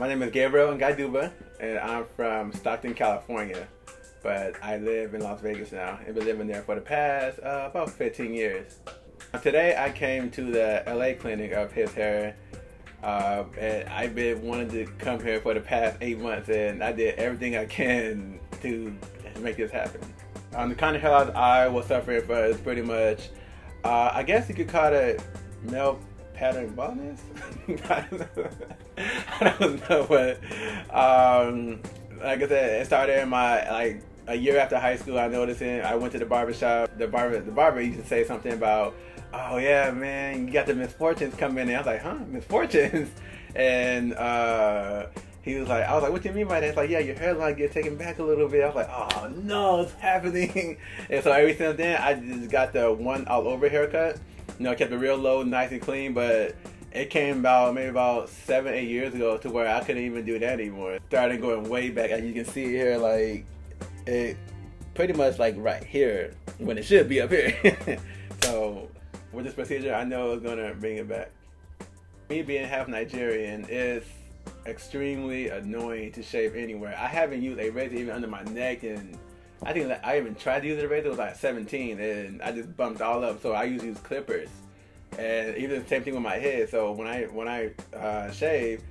My name is Gabriel and I'm from Stockton, California, but I live in Las Vegas now and been living there for the past about 15 years. Today I came to the LA clinic of his hair, and I've been wanting to come here for the past 8 months, and I did everything I can to make this happen. The kind of hair loss I was suffering from is pretty much, I guess you could call it male pattern baldness. I don't know, but like I said, it started in my a year after high school. I noticed it. I went to the barber shop. The barber used to say something about, "Oh yeah, man, you got the misfortunes coming in." I was like, "Huh, misfortunes?" And he was like, I was like, "What do you mean by that?" It's like, "Yeah, your hairline gets taken back a little bit." I was like, "Oh no, it's happening." And so ever since then, I just got the one all over haircut. You know, I kept it real low, nice and clean, but it came about maybe about 7-8 years ago to where I couldn't even do that anymore. Started going way back, as you can see here, like it pretty much like right here when it should be up here. So with this procedure, I know it's gonna bring it back. Me being half Nigerian, it's extremely annoying to shave anywhere. I haven't used a razor even under my neck, and I think that I even tried to use a razor. It was like 17, and I just bumped all up. So I usually use clippers, and even the same thing with my head. So when I shave,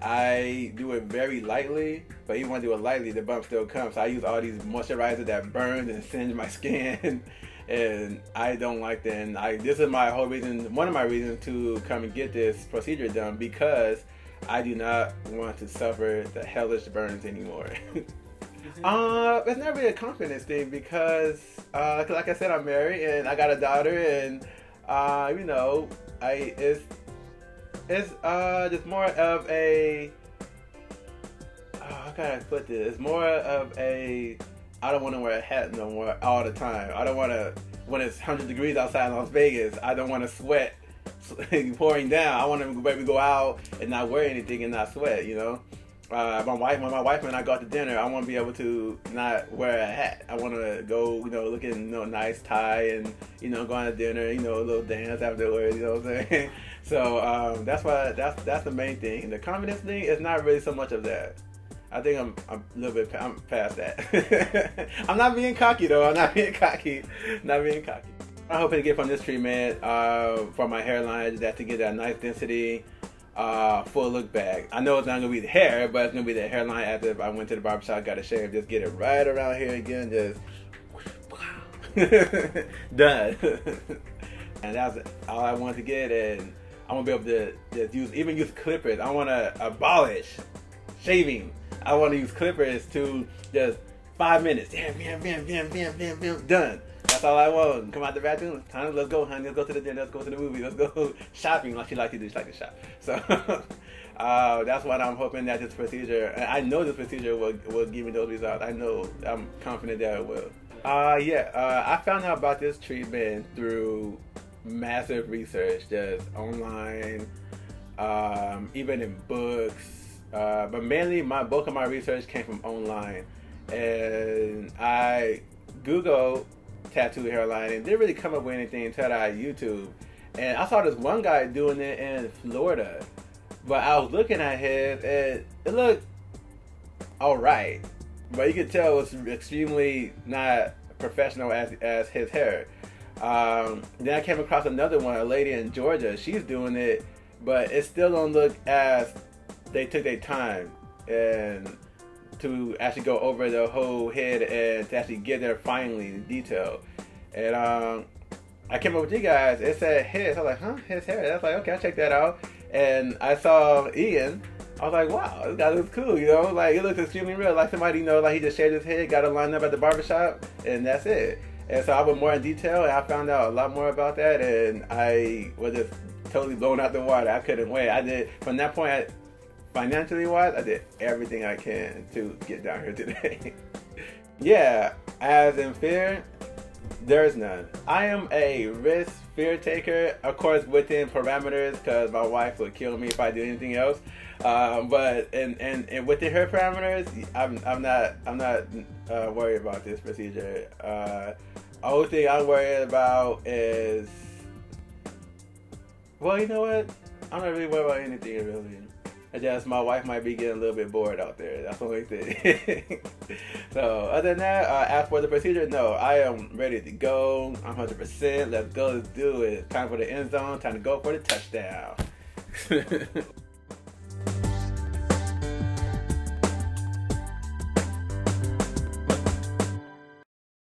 I do it very lightly. But even when I do it lightly, the bump still comes. So I use all these moisturizers that burn and singe my skin, and I don't like that. And this is my whole reason. One of my reasons to come and get this procedure done, because I do not want to suffer the hellish burns anymore. It's not really a confidence thing because, like I said, I'm married and I got a daughter, and you know, it's just more of a, how can I put this? It's more of a, I don't want to wear a hat no more all the time. I don't want to, when it's 100 degrees outside in Las Vegas, I don't want to sweat pouring down. I want to maybe go out and not wear anything and not sweat, you know. When my wife and I go out to dinner, I want to be able to not wear a hat. I want to go, you know, looking, you know, nice tie, and, you know, go on to dinner, you know, a little dance afterwards, you know what I'm saying? So that's why that's the main thing. The confidence thing is not really so much of that. I think I'm a little bit past that. I'm not being cocky though. I'm not being cocky. Not being cocky. I'm hoping to get from this treatment for my hairline that to get that nice density. Full look back. I know it's not gonna be the hair, but it's gonna be the hairline after if I went to the barbershop, got a shave, just get it right around here again, just done. And that's all I want to get, and I want to be able to just use clippers. I want to abolish shaving. I want to use clippers to just 5 minutes. Bam, done. That's all I want. Come out the bathroom. Time, let's go, honey. Let's go to the dinner. Let's go to the movie. Let's go shopping like she like to do. She like to shop. So that's what I'm hoping that this procedure, and I know this procedure will give me those results. I know, I'm confident that it will. I found out about this treatment through massive research, just online, even in books. But mainly bulk of my research came from online, and I Googled tattoo hairline and didn't really come up with anything until I YouTube, and I saw this one guy doing it in Florida, but I was looking at his and it looked alright, but you could tell it was extremely not professional as his hair. Then I came across another one, a lady in Georgia. She's doing it, but it still don't look as they took their time and to actually go over the whole head and to actually get there finally in detail. And I came up with you guys. It said his. I was like, huh, his hair. I was like, okay, I'll check that out. And I saw Ian. I was like, wow, this guy looks cool, you know? Like, it looks extremely real. Like somebody, you know, like he just shaved his head, got it lined up at the barbershop, and that's it. And so I went more in detail, and I found out a lot more about that, and I was just totally blown out the water. I couldn't wait. I did, from that point, financially wise, I did everything I can to get down here today. Yeah, as in fear, there's none. I am a risk fear taker, of course within parameters, because my wife would kill me if I did anything else. But and within her parameters, I'm not worried about this procedure. Only thing I'm worried about is, well, you know what? I'm not really worried about anything really. It's just my wife might be getting a little bit bored out there. That's the only thing. So other than that, as for the procedure, no, I am ready to go. I'm 100%. Let's go. Let's do it. Time for the end zone. Time to go for the touchdown.